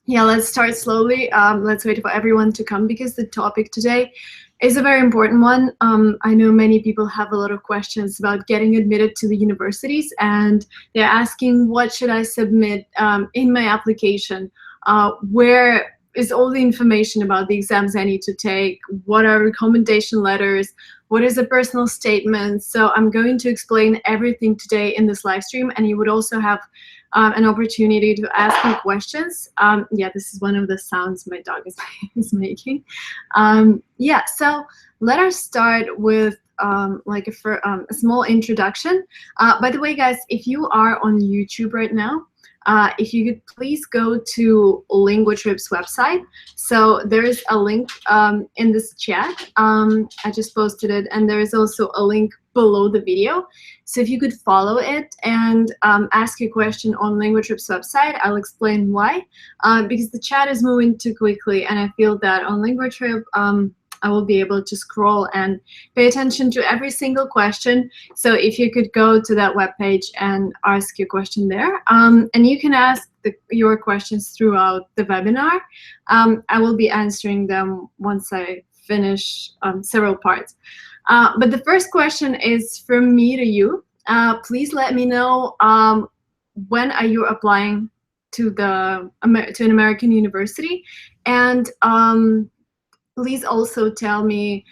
Yeah, let's start slowly. Let's wait for everyone to come because the topic today is a very important one. I know many people have a lot of questions about getting admitted to the universities, and they're asking, what should I submit in my application? Where is all the information about the exams I need to take? What are recommendation letters? What is a personal statement? So I'm going to explain everything today in this live stream, and you would also have an opportunity to ask me questions. Yeah, this is one of the sounds my dog is making. Yeah, so let us start with like a small introduction. By the way, guys, if you are on YouTube right now, if you could please go to LinguaTrip's website. So there is a link in this chat. I just posted it, and there is also a link below the video. So if you could follow it and ask a question on LinguaTrip's website, I'll explain why. Because the chat is moving too quickly, and I feel that on LinguaTrip, I will be able to scroll and pay attention to every single question. So if you could go to that webpage and ask your question there, and you can ask your questions throughout the webinar. I will be answering them once I finish several parts. But the first question is from me to you. Please let me know when are you applying to an American university, and please also tell me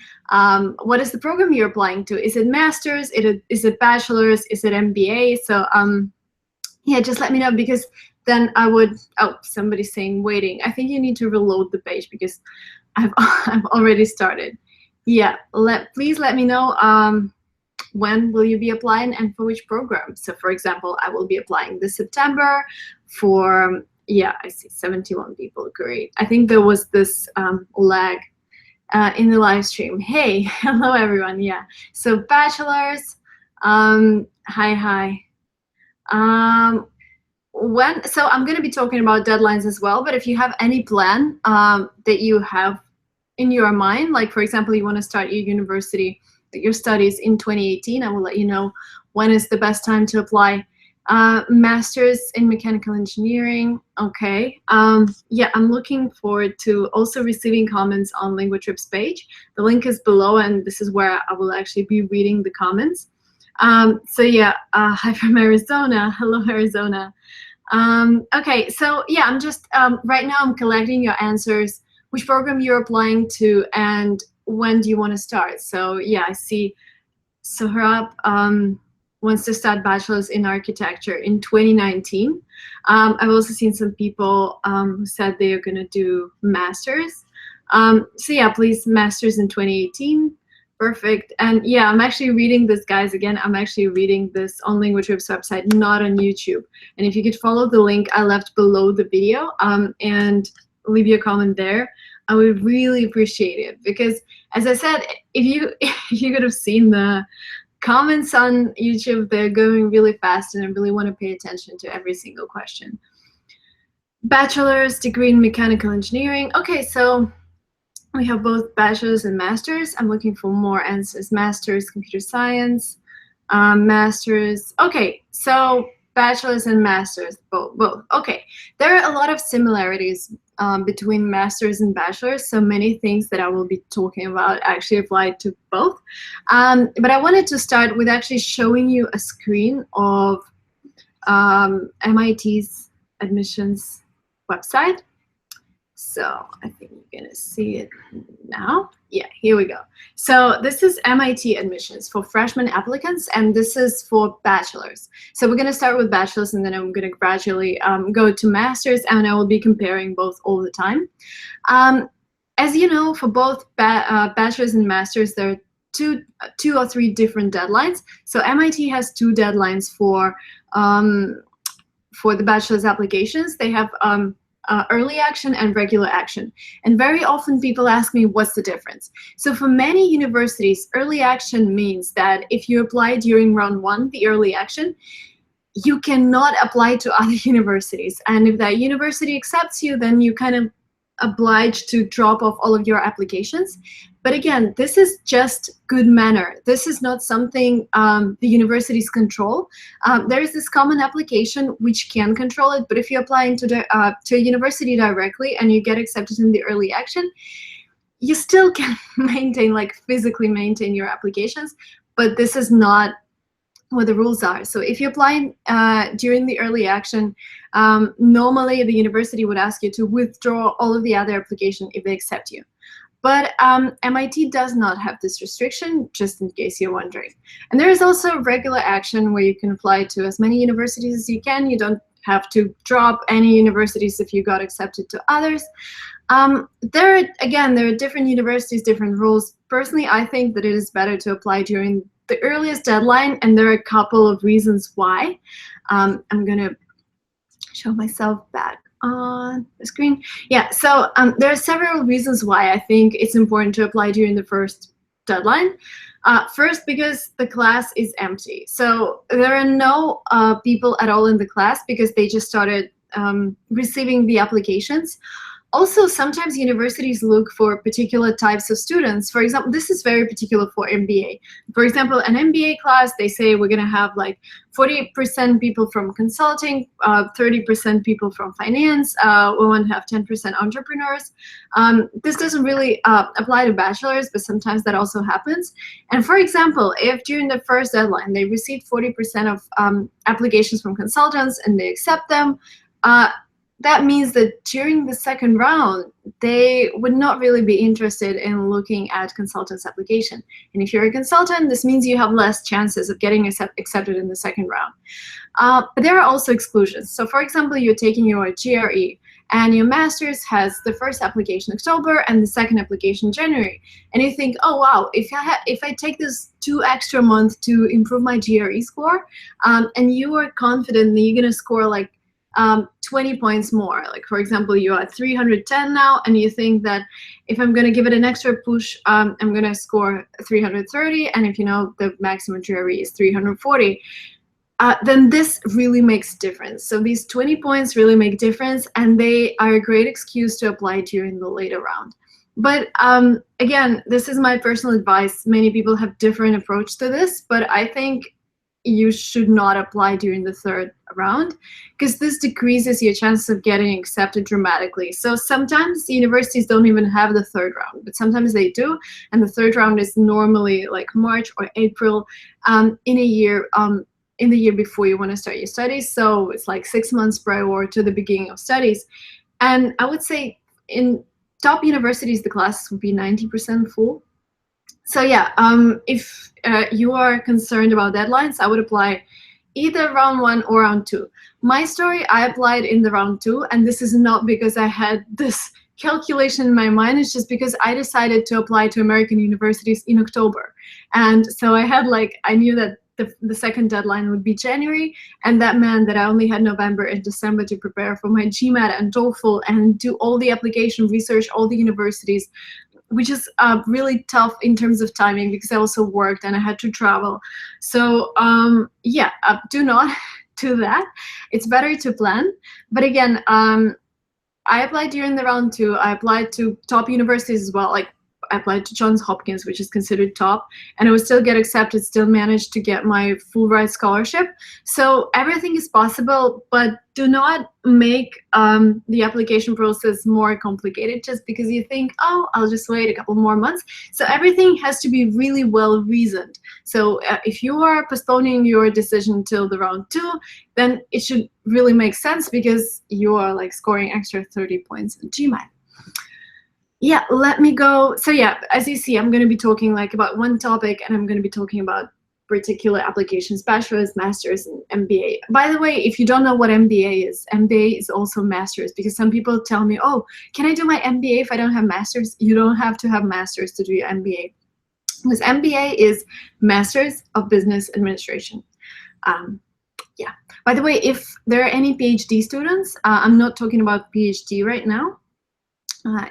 what is the program you're applying to. Is it master's? Is it bachelor's? Is it MBA? So yeah, just let me know, because then I would. Oh, somebody's saying waiting. I think you need to reload the page because I've already started. Yeah, please let me know when will you be applying and for which program. So for example, I will be applying this September for, yeah, I see 71 people, great. I think there was this lag in the live stream. Hey, hello everyone, yeah. So bachelor's, hi. So I'm gonna be talking about deadlines as well, but if you have any plan that you have in your mind, like for example, you want to start your university, your studies in 2018, I will let you know when is the best time to apply. Master's in mechanical engineering, okay. Yeah, I'm looking forward to also receiving comments on LinguaTrip's page. The link is below, and this is where I will actually be reading the comments. So yeah, hi from Arizona, hello Arizona. Okay, so yeah, I'm just, right now I'm collecting your answers, which program you're applying to, and when do you want to start. So yeah, I see Sohrab wants to start bachelor's in architecture in 2019. I've also seen some people who said they are going to do master's. So yeah, please, master's in 2018. Perfect. And yeah, I'm actually reading this, guys. Again, I'm actually reading this on LinguaTrip's website, not on YouTube. And if you could follow the link I left below the video and leave your comment there, I would really appreciate it, because as I said, if you could have seen the comments on YouTube, they're going really fast, and I really want to pay attention to every single question. Bachelor's degree in mechanical engineering. Okay, so we have both bachelor's and master's. I'm looking for more answers. Master's computer science, master's. Okay, so bachelor's and master's, both. Okay, there are a lot of similarities between master's and bachelor's, so many things that I will be talking about actually apply to both. But I wanted to start with actually showing you a screen of MIT's admissions website. So I think you're gonna see it now. Yeah, here we go. So this is MIT admissions for freshman applicants, and this is for bachelors. So we're gonna start with bachelors, and then I'm gonna gradually go to masters, and I will be comparing both all the time. As you know, for both bachelors and masters, there are two or three different deadlines. So MIT has two deadlines for the bachelor's applications. They have early action and regular action. And very often people ask me, what's the difference? So for many universities, early action means that if you apply during round one, the early action, you cannot apply to other universities. And if that university accepts you, then you kind of obliged to drop off all of your applications. But again, this is just good manner. This is not something the universities control. There is this common application which can control it, but if you apply into to a university directly and you get accepted in the early action, you still can maintain, like physically maintain your applications, but this is not what the rules are. So if you apply during the early action, normally the university would ask you to withdraw all of the other application if they accept you. But MIT does not have this restriction, just in case you're wondering. And there is also regular action where you can apply to as many universities as you can. You don't have to drop any universities if you got accepted to others. There are different universities, different rules. Personally, I think that it is better to apply during the earliest deadline, and there are a couple of reasons why. I'm gonna show myself back on the screen. Yeah, so there are several reasons why I think it's important to apply during the first deadline. First, because the class is empty. So there are no people at all in the class because they just started receiving the applications. Also, sometimes universities look for particular types of students. For example, this is very particular for MBA. For example, an MBA class, they say we're going to have like 40% people from consulting, 30% people from finance, we want to have 10% entrepreneurs. This doesn't really apply to bachelors, but sometimes that also happens. And for example, if during the first deadline they received 40% of applications from consultants and they accept them, that means that during the second round, they would not really be interested in looking at consultants' application. And if you're a consultant, this means you have less chances of getting accepted in the second round. But there are also exclusions. So for example, you're taking your GRE and your master's has the first application October and the second application January. And you think, oh wow, if I take this 2 extra months to improve my GRE score, and you are confident that you're gonna score like 20 points more. Like for example, you're at 310 now, and you think that if I'm going to give it an extra push, I'm going to score 330, and if you know the maximum GRE is 340, then this really makes difference. So these 20 points really make difference, and they are a great excuse to apply during the later round. But again, this is my personal advice. Many people have different approach to this, but I think you should not apply during the third round because this decreases your chances of getting accepted dramatically. So sometimes universities don't even have the third round, but sometimes they do. And the third round is normally like March or April in the year before you want to start your studies. So it's like 6 months prior to the beginning of studies. And I would say in top universities, the classes would be 90% full. So yeah, if you are concerned about deadlines, I would apply either round 1 or round 2. My story, I applied in the round 2, and this is not because I had this calculation in my mind. It's just because I decided to apply to American universities in October. And so I knew that the second deadline would be January, and that meant that I only had November and December to prepare for my GMAT and TOEFL and do all the application research, all the universities, which is really tough in terms of timing because I also worked and I had to travel. So yeah, do not do that. It's better to plan. But again, I applied during the round 2. I applied to top universities as well. Like I applied to Johns Hopkins, which is considered top, and I would still get accepted, still managed to get my Fulbright scholarship. So everything is possible, but do not make the application process more complicated just because you think, oh, I'll just wait a couple more months. So everything has to be really well reasoned. So if you are postponing your decision till the round 2, then it should really make sense because you are like scoring extra 30 points in GMAT. Yeah, let me go. So yeah, as you see, I'm going to be talking like about one topic, and I'm going to be talking about particular applications, bachelor's, master's, and MBA. By the way, if you don't know what MBA is also master's, because some people tell me, oh, can I do my MBA if I don't have master's? You don't have to have master's to do your MBA. Because MBA is Masters of Business Administration. Yeah. By the way, if there are any PhD students, I'm not talking about PhD right now.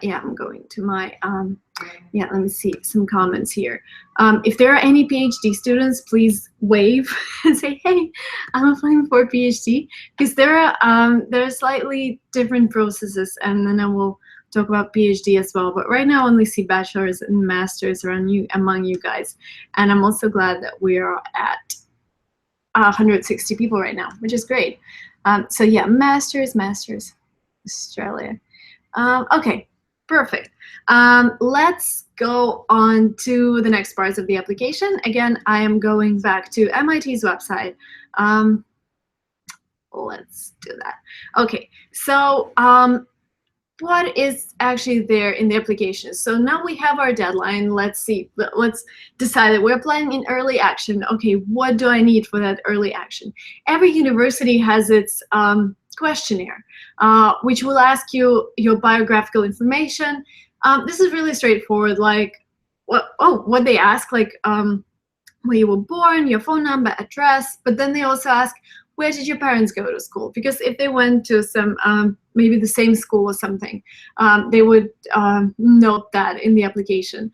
Yeah, I'm going to my, yeah, let me see some comments here. If there are any PhD students, please wave and say, hey, I'm applying for a PhD, because there are slightly different processes, and then I will talk about PhD as well. But right now, I only see bachelors and masters among you guys. And I'm also glad that we are at 160 people right now, which is great. So yeah, masters, Australia. Okay, perfect. Let's go on to the next parts of the application. Again, I am going back to MIT's website. Let's do that. Okay, so what is actually there in the application? So now we have our deadline. Let's see. Let's decide that we're applying in early action. Okay, what do I need for that early action? Every university has its questionnaire, which will ask you your biographical information. This is really straightforward. Like, what they ask, like where you were born, your phone number, address. But then they also ask, where did your parents go to school? Because if they went to some, maybe the same school or something, they would note that in the application.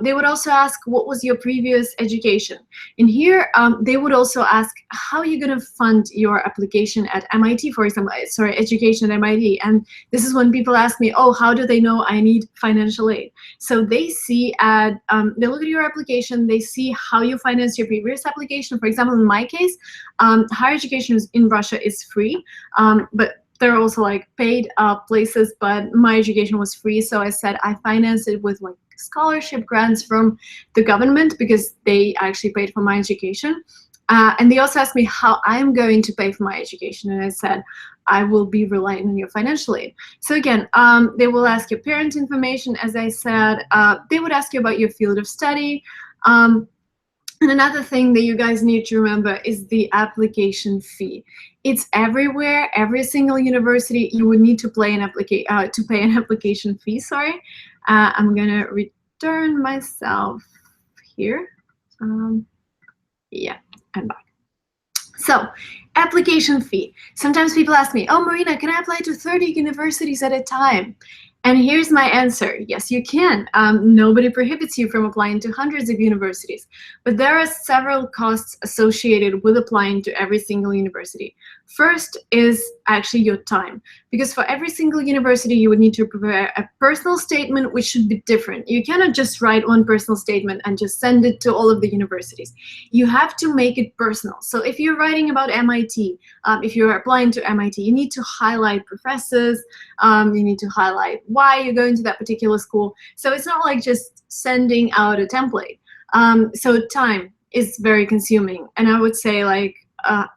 They would also ask, what was your previous education? In here, they would also ask, how are you going to fund your application at MIT, for example, sorry, education at MIT. And this is when people ask me, oh, how do they know I need financial aid? So they see they look at your application, they see how you financed your previous application. For example, in my case, higher education in Russia is free, but there are also like paid places, but my education was free. So I said I financed it with like scholarship grants from the government because they actually paid for my education. And they also asked me how I'm going to pay for my education. And I said, I will be relying on your financial aid. So again, they will ask your parent information, as I said. They would ask you about your field of study. And another thing that you guys need to remember is the application fee. It's everywhere, every single university. You would need to pay an application fee. Sorry, I'm gonna return myself here. Yeah, I'm back. So, application fee. Sometimes people ask me, oh, Marina, can I apply to 30 universities at a time? And here's my answer. Yes, you can. Nobody prohibits you from applying to hundreds of universities, but there are several costs associated with applying to every single university. First is actually your time, because for every single university, you would need to prepare a personal statement, which should be different. You cannot just write one personal statement and just send it to all of the universities. You have to make it personal. So if you're writing about MIT, if you're applying to MIT, you need to highlight professors, you need to highlight why you're going to that particular school. So it's not like just sending out a template. So time is very consuming. And I would say like,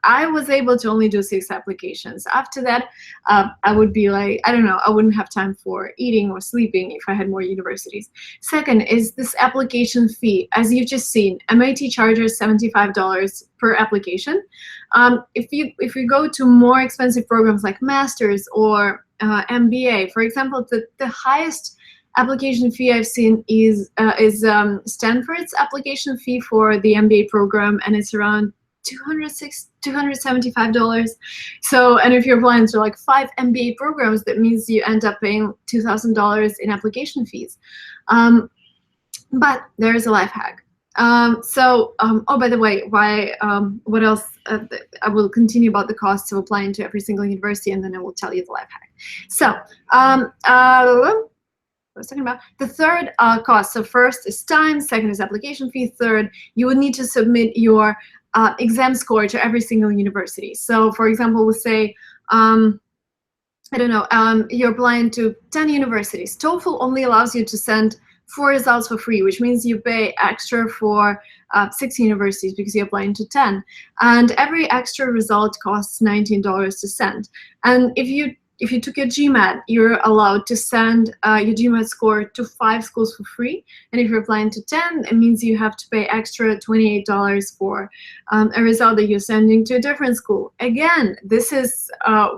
I was able to only do 6 applications. After that, I would be like, I don't know, I wouldn't have time for eating or sleeping if I had more universities. Second is this application fee. As you've just seen, MIT charges $75 per application. If you go to more expensive programs like Masters or MBA, for example, the highest application fee I've seen is Stanford's application fee for the MBA program, and it's around $275. So, and if you're applying to like 5 MBA programs, that means you end up paying $2,000 in application fees. But there is a life hack. Oh, by the way, what else? I will continue about the costs of applying to every single university, and then I will tell you the life hack. So, I was talking about the third cost. So first is time, second is application fee, third, you would need to submit your exam score to every single university. So for example, we'll say, I don't know, you're applying to 10 universities. TOEFL only allows you to send 4 results for free, which means you pay extra for 6 universities because you're applying to 10. And every extra result costs $19 to send. And if you took your GMAT, you're allowed to send your GMAT score to 5 schools for free. And if you're applying to 10, it means you have to pay extra $28 for a result that you're sending to a different school. Again, this is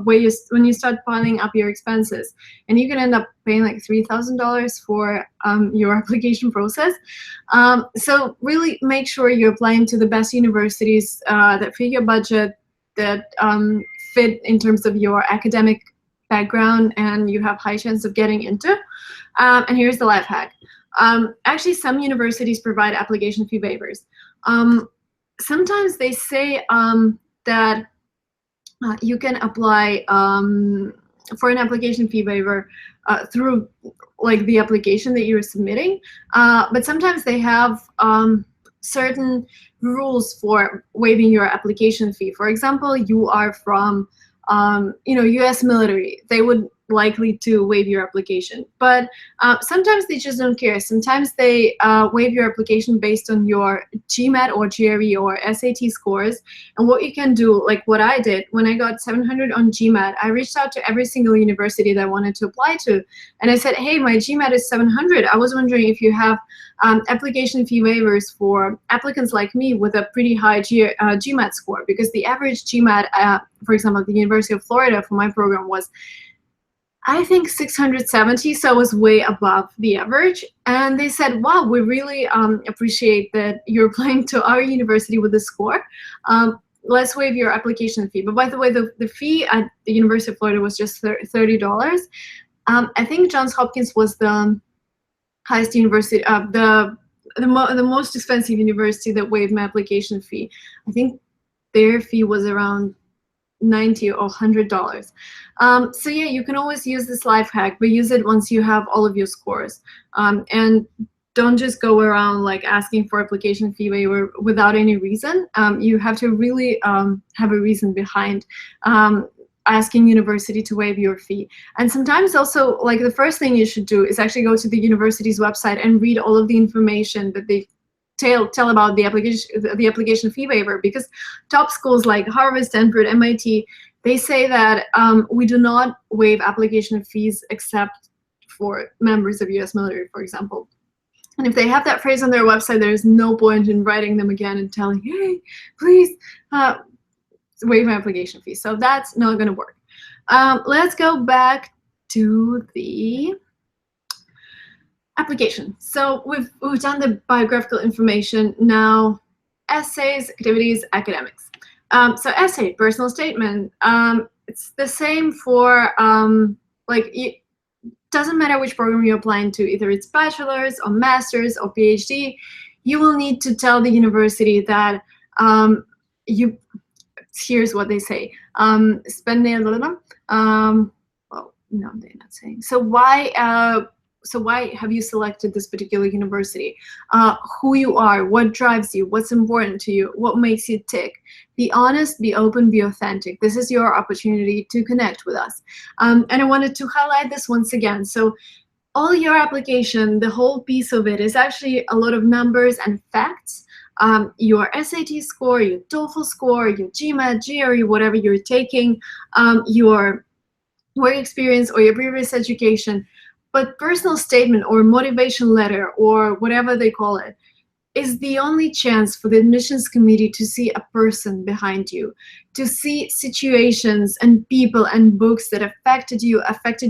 when you start piling up your expenses. And you can end up paying like $3,000 for your application process. So really make sure you're applying to the best universities that fit your budget, that fit in terms of your academic background, and you have high chance of getting into. And here's the life hack. Actually, some universities provide application fee waivers. Sometimes they say that you can apply for an application fee waiver through like the application that you're submitting, but sometimes they have certain rules for waiving your application fee. For example, you are from US military, they would likely to waive your application. But sometimes they just don't care. Sometimes they waive your application based on your GMAT or GRE or SAT scores. And what you can do, like what I did when I got 700 on GMAT, I reached out to every single university that I wanted to apply to. And I said, hey, my GMAT is 700. I was wondering if you have application fee waivers for applicants like me with a pretty high GMAT score, because the average GMAT, for example, at the University of Florida for my program was, I think, 670, so it was way above the average. And they said, wow, we really appreciate that you're applying to our university with this score. Let's waive your application fee. But by the way, the fee at the University of Florida was just $30. I think Johns Hopkins was the highest university, the most expensive university that waived my application fee. I think their fee was around $90 or $100. So yeah, you can always use this life hack, but use it once you have all of your scores. And don't just go around like asking for application fee waiver without any reason. You have to really have a reason behind asking university to waive your fee. And sometimes also, like, the first thing you should do is actually go to the university's website and read all of the information that they tell about the application fee waiver, because top schools like Harvard, Stanford, MIT, they say that we do not waive application fees except for members of US military, for example. And if they have that phrase on their website, there's no point in writing them again and telling, hey, please waive my application fee. So that's not going to work. Let's go back to the application. So we've done the biographical information. Now, essays, activities, academics. So essay, personal statement. It's the same for it doesn't matter which program you're applying to, either it's bachelor's or master's or PhD. You will need to tell the university that here's what they say. Spending a little. Well, no, they're not saying. So why have you selected this particular university? Who you are, what drives you, what's important to you, what makes you tick. Be honest, be open, be authentic. This is your opportunity to connect with us. And I wanted to highlight this once again. So all your application, the whole piece of it is actually a lot of numbers and facts. Your SAT score, your TOEFL score, your GMAT, GRE, whatever you're taking, your work experience or your previous education. But personal statement or motivation letter or whatever they call it is the only chance for the admissions committee to see a person behind you, to see situations and people and books that affected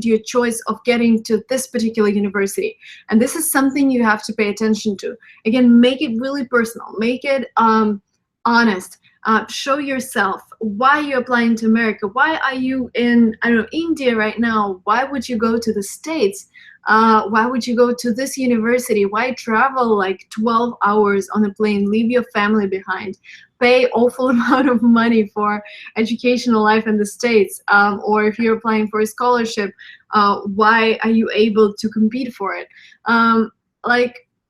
your choice of getting to this particular university. And this is something you have to pay attention to. Again, make it really personal, make it honest. Show yourself why you're applying to America. Why are you in, I don't know, India right now? Why would you go to the States? Why would you go to this university? Why travel like 12 hours on a plane, leave your family behind, pay awful amount of money for educational life in the States? Or if you're applying for a scholarship, why are you able to compete for it?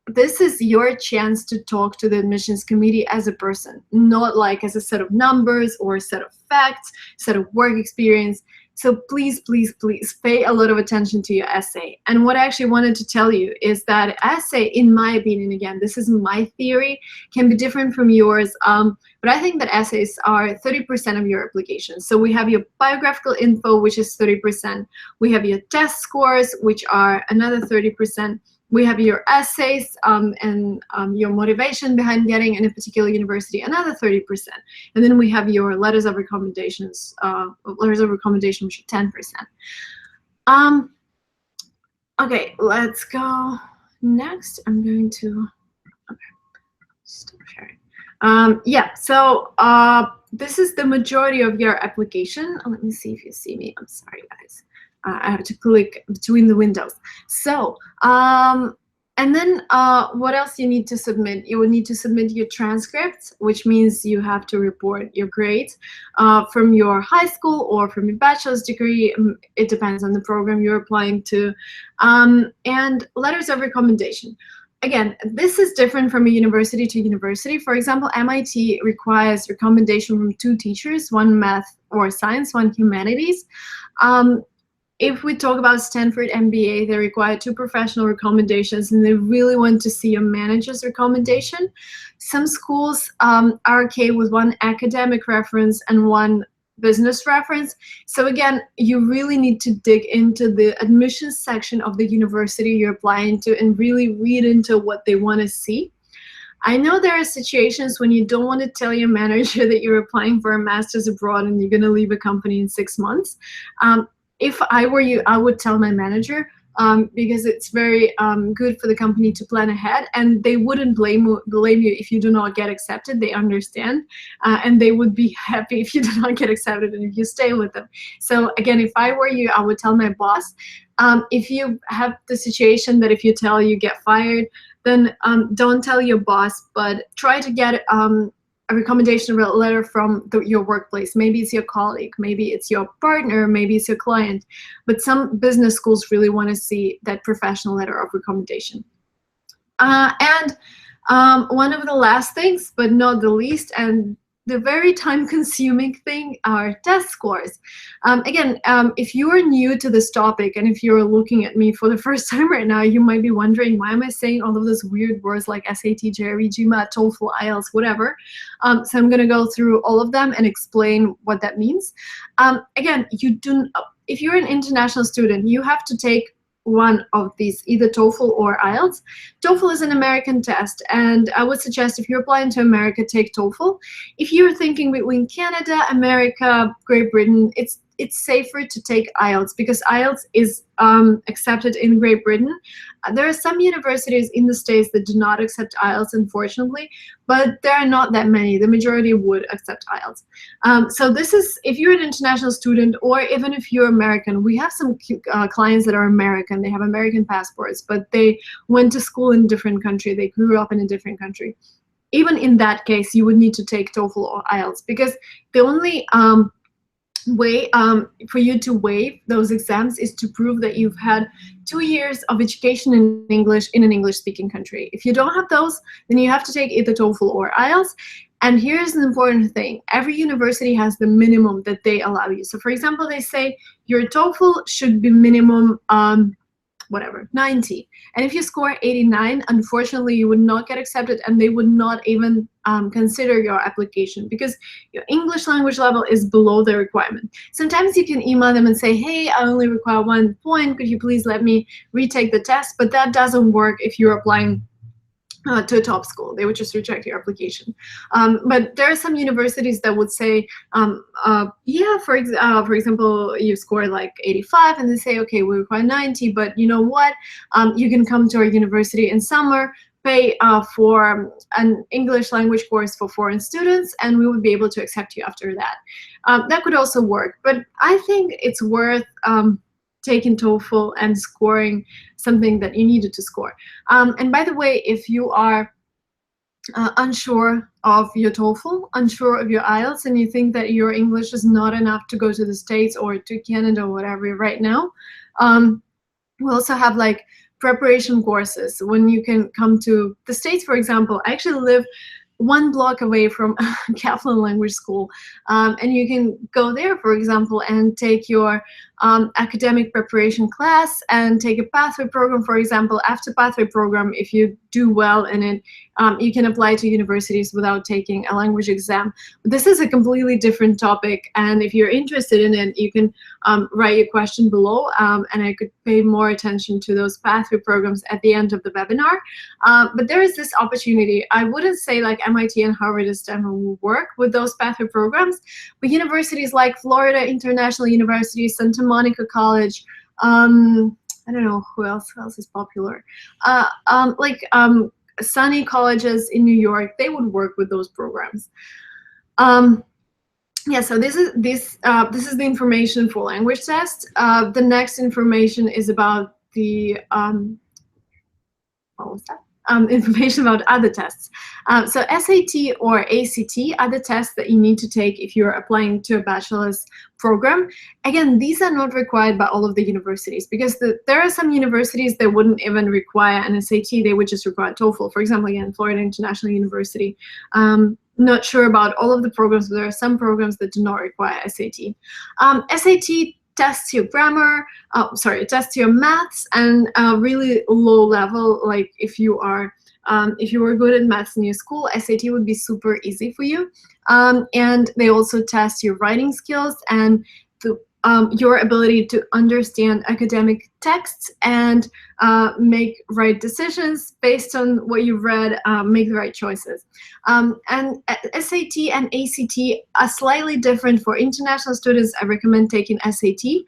This is your chance to talk to the admissions committee as a person, not like as a set of numbers or a set of facts, set of work experience. So please, please, please pay a lot of attention to your essay. And what I actually wanted to tell you is that essay, in my opinion, again, this is my theory, can be different from yours. But I think that essays are 30% of your application. So we have your biographical info, which is 30%. We have your test scores, which are another 30%. We have your essays and your motivation behind getting in a particular university, another 30%. And then we have your letters of recommendations, which are 10%. Okay, let's go next. I'm going to stop sharing. Yeah, so this is the majority of your application. Let me see if you see me. I'm sorry, guys. I have to click between the windows. So, and And then what else you need to submit? You would need to submit your transcripts, which means you have to report your grades from your high school or from your bachelor's degree. It depends on the program you're applying to. And letters of recommendation. Again, this is different from a university to university. For example, MIT requires recommendation from 2 teachers, one math or science, one humanities. If we talk about Stanford MBA, they require 2 professional recommendations, and they really want to see a manager's recommendation. Some schools are okay with 1 academic reference and 1 business reference. So again, you really need to dig into the admissions section of the university you're applying to and really read into what they want to see. I know there are situations when you don't want to tell your manager that you're applying for a master's abroad and you're going to leave a company in 6 months. If I were you, I would tell my manager because it's very good for the company to plan ahead, and they wouldn't blame you if you do not get accepted. They understand, and they would be happy if you do not get accepted and if you stay with them. So again, if I were you, I would tell my boss. If you have the situation that if you tell, you get fired, then don't tell your boss, but try to get a recommendation letter from your workplace. Maybe it's your colleague, maybe it's your partner, maybe it's your client, but some business schools really want to see that professional letter of recommendation. And one of the last things, but not the least, and the very time-consuming thing are test scores. Again, if you are new to this topic and if you're looking at me for the first time right now, you might be wondering, why am I saying all of those weird words like SAT, JRE, GMAT, TOEFL, IELTS, whatever. So I'm going to go through all of them and explain what that means. Again, if you're an international student, you have to take 1 of these, either TOEFL or IELTS. TOEFL is an American test, and I would suggest if you're applying to America, take TOEFL. If you're thinking between Canada, America, Great Britain, it's safer to take IELTS because IELTS is accepted in Great Britain. There are some universities in the States that do not accept IELTS, unfortunately, but there are not that many. The majority would accept IELTS. So this is, if you're an international student or even if you're American, we have some clients that are American. They have American passports, but they went to school in a different country. They grew up in a different country. Even in that case, you would need to take TOEFL or IELTS because the only way for you to waive those exams is to prove that you've had 2 years of education in English in an English-speaking country. If you don't have those, then you have to take either TOEFL or IELTS. And here's an important thing. Every university has the minimum that they allow you. So for example, they say your TOEFL should be minimum 90. And if you score 89, unfortunately, you would not get accepted and they would not even consider your application because your English language level is below the requirement. Sometimes you can email them and say, hey, I only require 1 point. Could you please let me retake the test? But that doesn't work if you're applying to a top school. They would just reject your application. But there are some universities that would say, yeah, for example, you score like 85 and they say, okay, we require 90, but you know what? You can come to our university in summer, pay for an English language course for foreign students, and we would be able to accept you after that. That could also work, but I think it's worth taking TOEFL and scoring something that you needed to score. And by the way, if you are unsure of your TOEFL, unsure of your IELTS, and you think that your English is not enough to go to the States or to Canada or whatever right now, we also have like preparation courses when you can come to the States. For example, I actually live 1 block away from Kaplan Language School, and you can go there, for example, and take your academic preparation class and take a pathway program. For example, after pathway program, if you do well in it, you can apply to universities without taking a language exam. But this is a completely different topic, and if you're interested in it, you can write your question below, and I could pay more attention to those pathway programs at the end of the webinar. But there is this opportunity. I wouldn't say like MIT and Harvard and Stanford will work with those pathway programs, but universities like Florida International University, Santa Monica College, I don't know who else is popular, Sunny colleges in New York, they would work with those programs. Yeah, so this is the information for language test. The next information is about the what was that? Information about other tests. So SAT or ACT are the tests that you need to take if you're applying to a bachelor's program. Again, these are not required by all of the universities, because there are some universities that wouldn't even require an SAT. They would just require TOEFL. For example, again, Florida International University. Not sure about all of the programs, but there are some programs that do not require SAT. SAT tests your grammar, tests your maths, and really low level, like if you were good at maths in your school, SAT would be super easy for you. And they also test your writing skills and your ability to understand academic texts and make right decisions based on what you've read, make the right choices. And SAT and ACT are slightly different. For international students, I recommend taking SAT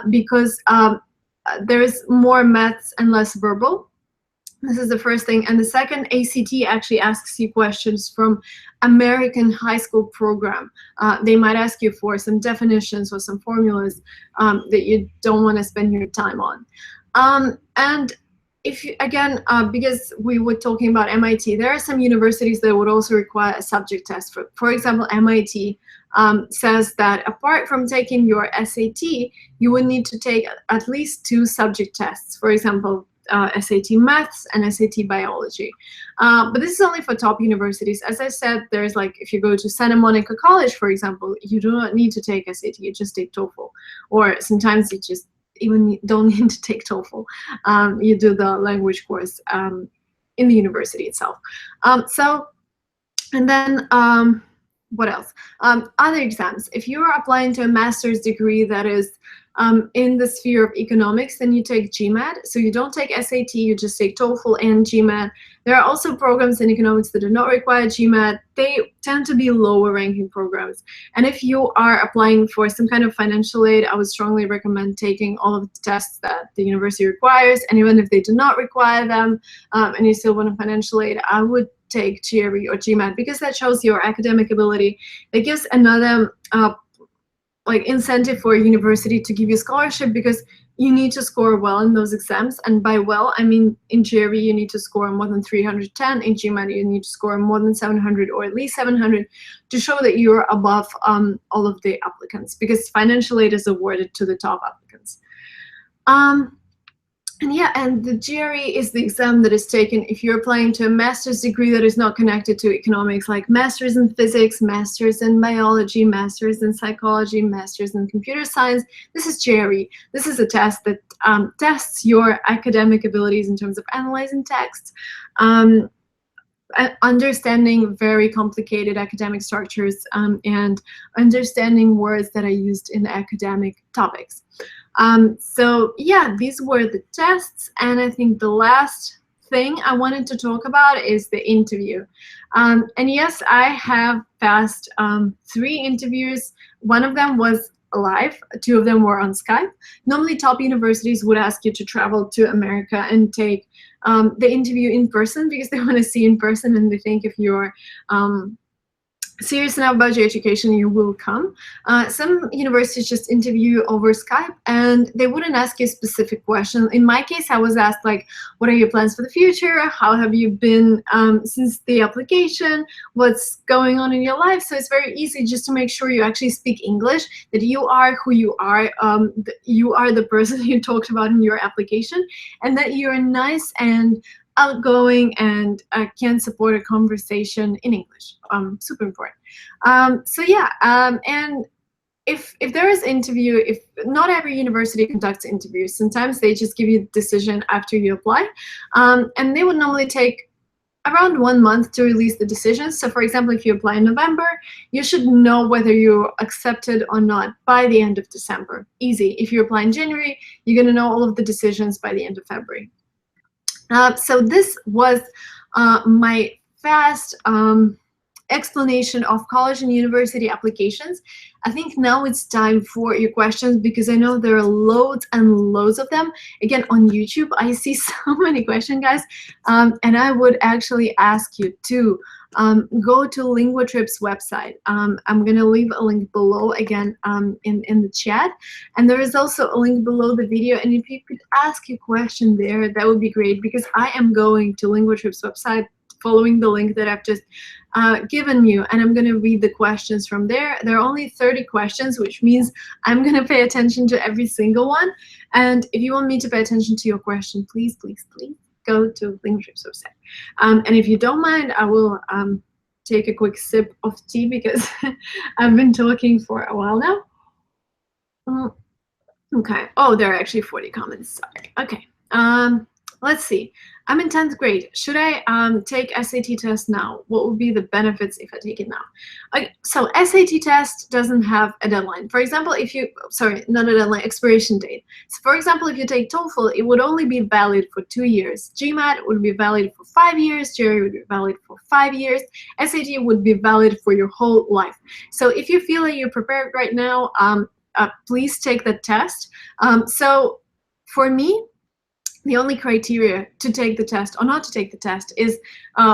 because there is more maths and less verbal. This is the first thing. And the second, ACT actually asks you questions from American high school program. They might ask you for some definitions or some formulas that you don't want to spend your time on. And if you, again, because we were talking about MIT, there are some universities that would also require a subject test. For example, MIT says that apart from taking your SAT, you would need to take at least 2 subject tests. For example, SAT Maths and SAT Biology. But this is only for top universities. As I said, there's like, if you go to Santa Monica College, for example, you do not need to take SAT, you just take TOEFL. Or sometimes you just even don't need to take TOEFL. You do the language course in the university itself. And then, what else? Other exams. If you are applying to a master's degree that is in the sphere of economics, then you take GMAT. So you don't take SAT, you just take TOEFL and GMAT. There are also programs in economics that do not require GMAT. They tend to be lower ranking programs. And if you are applying for some kind of financial aid, I would strongly recommend taking all of the tests that the university requires. And even if they do not require them and you still want a financial aid, I would take GRE or GMAT, because that shows your academic ability. It gives another like incentive for a university to give you scholarship, because you need to score well in those exams. And by well, I mean in GRE you need to score more than 310, in GMAT you need to score more than 700 or at least 700 to show that you're above all of the applicants, because financial aid is awarded to the top applicants. And yeah, and the GRE is the exam that is taken if you're applying to a master's degree that is not connected to economics, like master's in physics, master's in biology, master's in psychology, master's in computer science. This is GRE. This is a test that tests your academic abilities in terms of analyzing texts, understanding very complicated academic structures, and understanding words that are used in academic topics. So yeah, these were the tests, and I think the last thing I wanted to talk about is the interview. And yes, I have passed 3 interviews. One of them was live, 2 of them were on Skype. Normally top universities would ask you to travel to America and take the interview in person, because they want to see in person, and they think if you're serious enough about your education, you will come. Some universities just interview over Skype, and they wouldn't ask you a specific question. In my case, I was asked, like, what are your plans for the future? How have you been since the application? What's going on in your life? So it's very easy just to make sure you actually speak English, that you are who you are the person you talked about in your application, and that you're nice and outgoing and can support a conversation in English. Super important. So yeah, and if there is interview, if not every university conducts interviews, sometimes they just give you a decision after you apply, and they would normally take around 1 month to release the decisions. So for example, if you apply in November, you should know whether you're accepted or not by the end of December. Easy. If you apply in January, you're going to know all of the decisions by the end of February. So this was my fast explanation of college and university applications. I think now it's time for your questions, because I know there are loads and loads of them. Again, on YouTube, I see so many questions, guys, and I would actually ask you to go to LinguaTrip's website. I'm going to leave a link below again in the chat. And there is also a link below the video. And if you could ask your question there, that would be great, because I am going to LinguaTrip's website following the link that I've just given you, and I'm going to read the questions from there. There are only 30 questions, which means I'm going to pay attention to every single one. And if you want me to pay attention to your question, please, please, please go to LinguaTrip's website. And if you don't mind, I will take a quick sip of tea, because I've been talking for a while now. Okay. Oh, there are actually 40 comments. Sorry. Okay. Let's see. I'm in 10th grade. Should I take SAT test now? What would be the benefits if I take it now? Okay, so SAT test doesn't have a deadline. For example, if you, sorry, not a deadline, expiration date. So for example, if you take TOEFL, it would only be valid for 2 years. GMAT would be valid for 5 years. GRE would be valid for 5 years. SAT would be valid for your whole life. So if you feel that you're prepared right now, please take the test. So for me, the only criteria to take the test or not to take the test is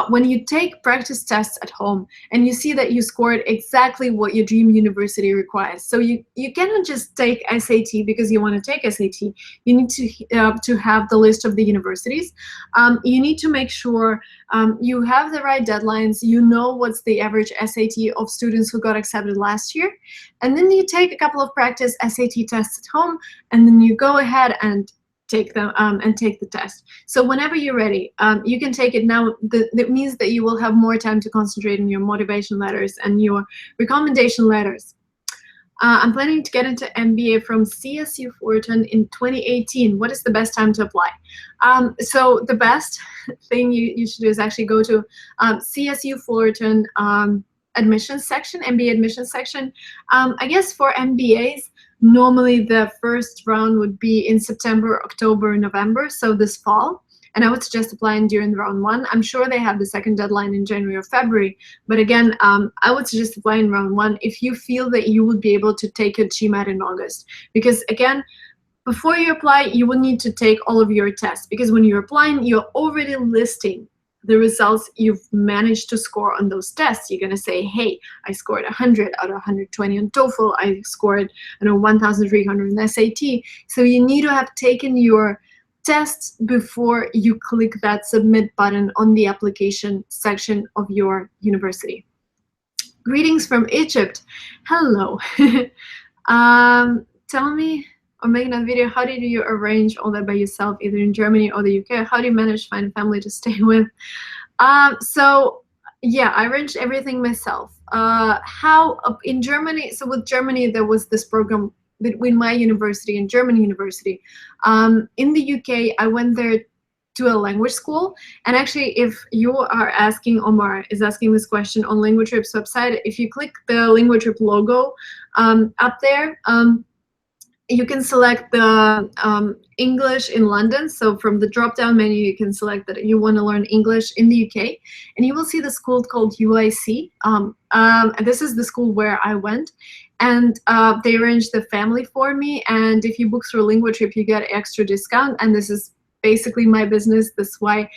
when you take practice tests at home and you see that you scored exactly what your dream university requires. So you cannot just take SAT because you want to take SAT. You need to have the list of the universities. You need to make sure you have the right deadlines. You know what's the average SAT of students who got accepted last year. And then you take a couple of practice SAT tests at home, and then you go ahead and take them and take the test. So whenever you're ready, you can take it now. That means that you will have more time to concentrate on your motivation letters and your recommendation letters. I'm planning to get into MBA from CSU Fullerton in 2018. What is the best time to apply? So the best thing you should do is actually go to CSU Fullerton admissions section, MBA admissions section. I guess for MBAs, normally the first round would be in September, October, November, so this fall. And I would suggest applying during round 1. I'm sure they have the second deadline in January or February. But again, I would suggest applying round 1 if you feel that you would be able to take your GMAT in August. Because again, before you apply, you will need to take all of your tests. Because when you're applying, you're already listing the results you've managed to score on those tests. You're going to say, hey, I scored 100 out of 120 on TOEFL. I scored 1,300 on SAT. So you need to have taken your tests before you click that submit button on the application section of your university. Greetings from Egypt. Hello. Tell me, or make another video, how did you arrange all that by yourself, either in Germany or the UK? How do you manage to find a family to stay with? So yeah, I arranged everything myself. How in Germany, so with Germany, there was this program between my university and German university. In the UK, I went there to a language school. And actually, if you are asking, Omar is asking this question on LinguaTrip's website, if you click the LinguaTrip logo up there, you can select the English in London. So from the drop-down menu, you can select that you want to learn English in the UK. And you will see the school called UIC. And this is the school where I went. And they arranged the family for me. And if you book through LinguaTrip, you get extra discount. And this is basically my business. This is why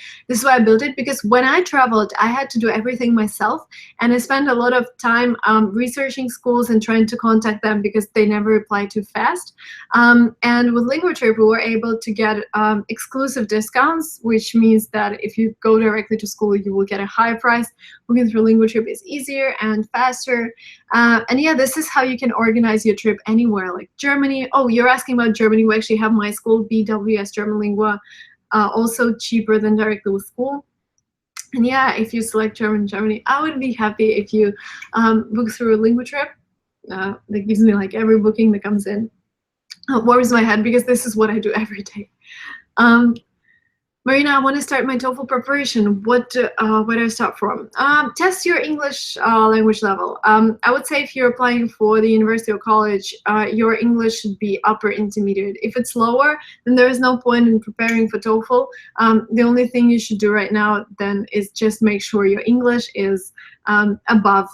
I built it, because when I traveled, I had to do everything myself, and I spent a lot of time researching schools and trying to contact them because they never reply too fast. And with LinguaTrip, we were able to get exclusive discounts, which means that if you go directly to school, you will get a higher price. Booking through LinguaTrip is easier and faster. And yeah, this is how you can organize your trip anywhere, like Germany. Oh, you're asking about Germany. We actually have my school, BWS German Lingua, also cheaper than directly with school. And yeah, if you select Germany, I would be happy if you book through LinguaTrip. That gives me like every booking that comes in. Warms my head because this is what I do every day. Marina, I want to start my TOEFL preparation. Where do I start from? Test your English language level. I would say if you're applying for the university or college, your English should be upper intermediate. If it's lower, then there is no point in preparing for TOEFL. The only thing you should do right now then is just make sure your English is above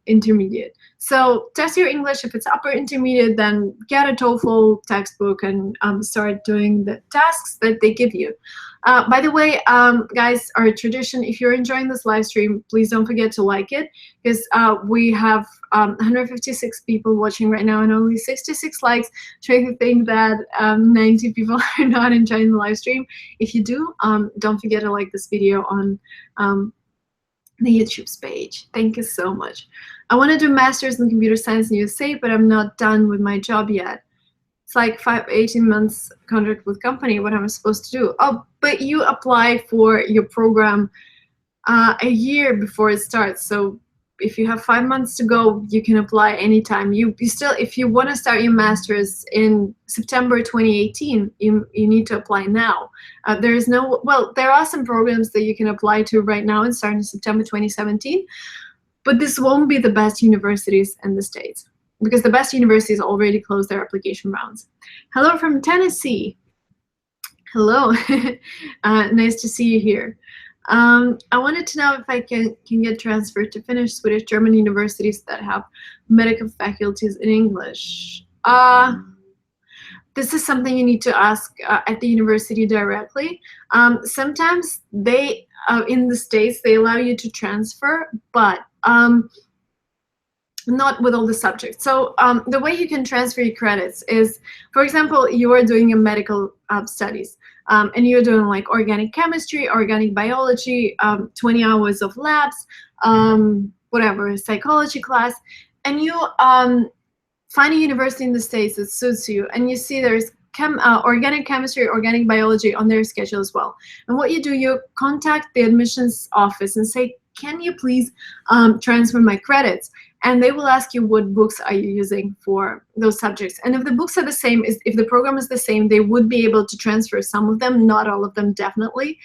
intermediate. So test your English. If it's upper intermediate, then get a TOEFL textbook and start doing the tasks that they give you. By the way, guys, our tradition, if you're enjoying this live stream, please don't forget to like it, because we have 156 people watching right now and only 66 likes, trying to think that 90 people are not enjoying the live stream. If you do, don't forget to like this video on the YouTube's page. Thank you so much. I want to do master's in computer science in USA, but I'm not done with my job yet. It's like 18 months contract with company. What am I supposed to do? Oh, but you apply for your program a year before it starts. So if you have 5 months to go, you can apply anytime. You still, if you want to start your master's in September 2018, you need to apply now. There is no, well, there are some programs that you can apply to right now and start in September 2017, but this won't be the best universities in the States, because the best universities already closed their application rounds. Hello from Tennessee. Hello. Nice to see you here. I wanted to know if I can get transferred to Finnish, Swedish, German universities that have medical faculties in English. This is something you need to ask at the university directly. Sometimes they, in the States, they allow you to transfer, but not with all the subjects. So the way you can transfer your credits is, for example, you are doing a medical studies, and you're doing like organic chemistry, organic biology, 20 hours of labs, whatever, psychology class, and you find a university in the States that suits you, and you see there's organic chemistry, organic biology on their schedule as well. And what you do, you contact the admissions office and say, can you please transfer my credits? And they will ask you what books are you using for those subjects. And if the books are the same, if the program is the same, they would be able to transfer some of them, not all of them, definitely.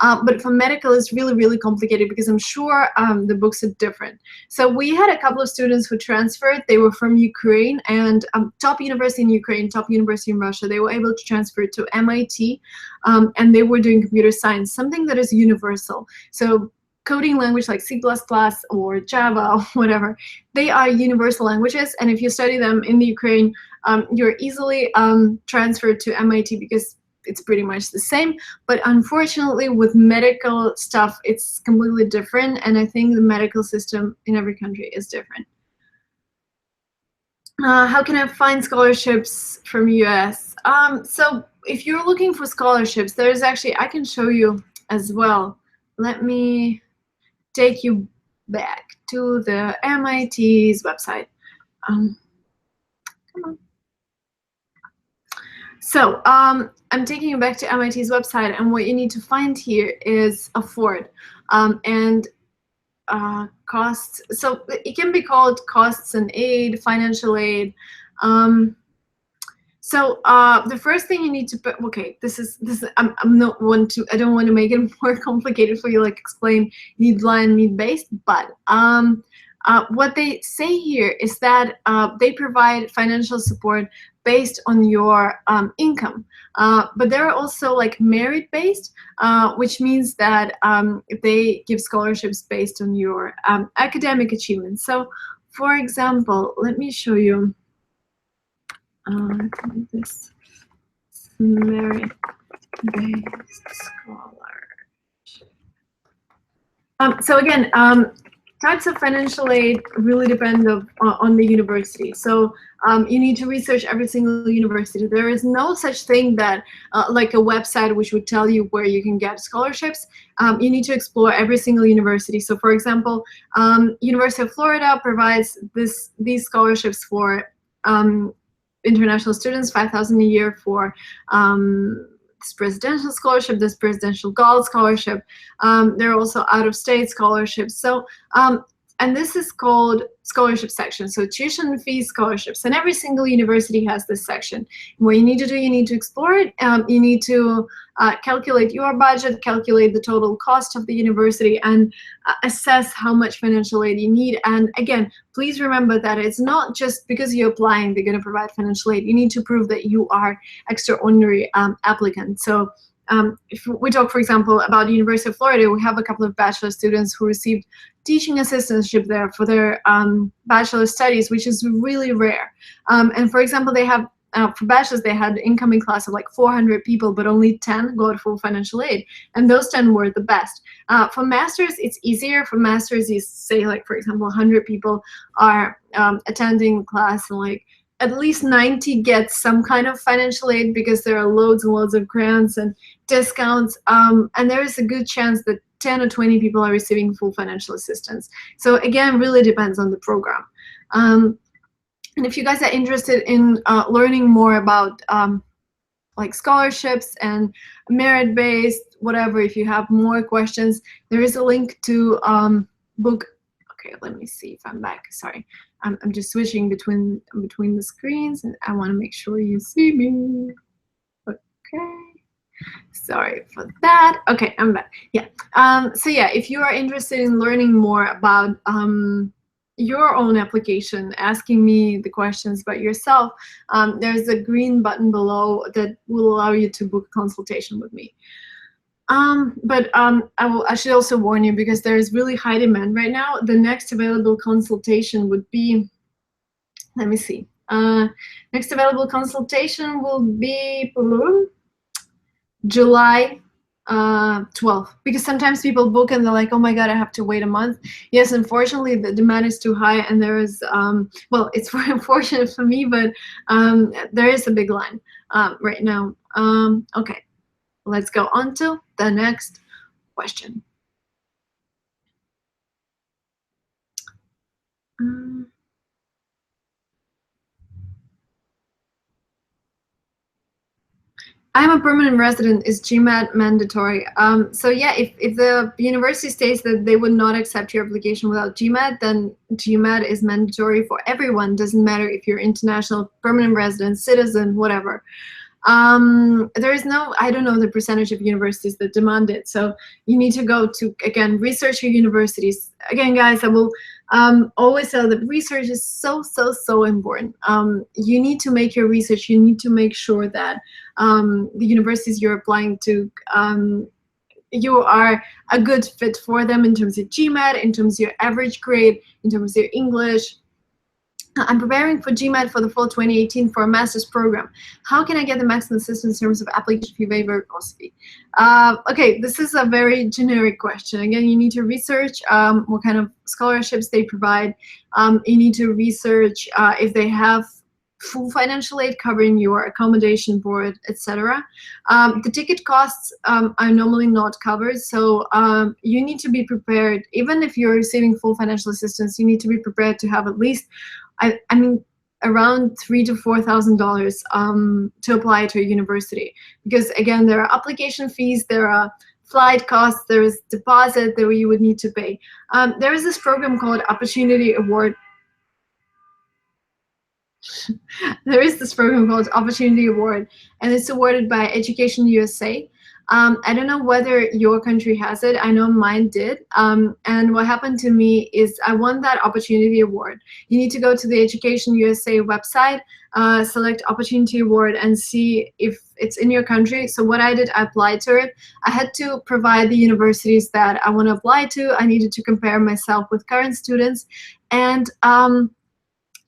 But for medical, it's really, really complicated because I'm sure the books are different. So we had a couple of students who transferred. They were from Ukraine, and top university in Ukraine, top university in Russia. They were able to transfer to MIT, and they were doing computer science, something that is universal. So coding language like C++ or Java or whatever, they are universal languages, and if you study them in the Ukraine, you're easily transferred to MIT because it's pretty much the same. But unfortunately, with medical stuff, it's completely different, and I think the medical system in every country is different. How can I find scholarships from US? So if you're looking for scholarships, there's actually, I can show you as well. Let me take you back to the MIT's website. Come on. So I'm taking you back to MIT's website, and what you need to find here is afford and costs. So it can be called costs and aid, financial aid. So the first thing you need to put, okay, I'm not one to, I don't want to make it more complicated for you, like explain need line, need based, but what they say here is that they provide financial support based on your income, but they're also like merit based, which means that they give scholarships based on your academic achievements. So for example, let me show you this merit-based scholarship. So again, types of financial aid really depend on the university. So you need to research every single university. There is no such thing that like a website which would tell you where you can get scholarships. You need to explore every single university. So for example, University of Florida provides these scholarships for international students, $5,000 a year for this presidential scholarship, this presidential gold scholarship. There are also out-of-state scholarships. So, and this is called scholarship section. So tuition fees, scholarships, and every single university has this section. What you need to do, you need to explore it. You need to calculate your budget, calculate the total cost of the university, and assess how much financial aid you need. And again, please remember that it's not just because you're applying, they're going to provide financial aid. You need to prove that you are extraordinary applicant. So if we talk, for example, about the University of Florida, we have a couple of bachelor students who received teaching assistantship there for their bachelor studies, which is really rare. And for example, they have for bachelors, they had an incoming class of like 400 people, but only 10 got full financial aid, and those 10 were the best. For masters, it's easier. For masters, you say, like, for example, 100 people are attending class, and like at least 90 get some kind of financial aid because there are loads and loads of grants and discounts, and there is a good chance that 10 or 20 people are receiving full financial assistance. So again, really depends on the program. And if you guys are interested in learning more about like scholarships and merit-based, whatever, if you have more questions, there is a link to book. Okay, let me see if I'm back. Sorry, I'm just switching between the screens, and I want to make sure you see me. Okay. Sorry for that. Okay, I'm back. Yeah. So yeah, if you are interested in learning more about your own application, asking me the questions about yourself, there's a green button below that will allow you to book a consultation with me. I should also warn you, because there is really high demand right now. The next available consultation would be, let me see. Next available consultation will be July 12th, because sometimes people book and they're like, oh my god, I have to wait a month. Yes, unfortunately the demand is too high, and there is well, it's very unfortunate for me, but there is a big line right now. Okay, let's go on to the next question. I'm a permanent resident. Is GMAT mandatory? So yeah, if the university states that they would not accept your application without GMAT, then GMAT is mandatory for everyone. Doesn't matter if you're international, permanent resident, citizen, whatever. There is no, I don't know the percentage of universities that demand it. So you need to go to, again, research your universities. Again, guys, I will always tell that research is so important. You need to make your research. You need to make sure that the universities you're applying to, you are a good fit for them in terms of GMAT, in terms of your average grade, in terms of your English. I'm preparing for GMAT for the fall 2018 for a master's program. How can I get the maximum assistance in terms of application fee, waiver, cost fee? Okay, this is a very generic question. Again, you need to research what kind of scholarships they provide. You need to research if they have full financial aid covering your accommodation, board, etc. The ticket costs are normally not covered, so you need to be prepared. Even if you're receiving full financial assistance, you need to be prepared to have at least, I mean, around $3,000 to $4,000 to apply to a university, because again, there are application fees, there are flight costs, there is deposit that you would need to pay. There is this program called Opportunity Award. There is this program called Opportunity Award, and it's awarded by Education USA. I don't know whether your country has it. I know mine did. And what happened to me is I won that Opportunity Award. You need to go to the Education USA website, select Opportunity Award, and see if it's in your country. So what I did, I applied to it. I had to provide the universities that I want to apply to. I needed to compare myself with current students, and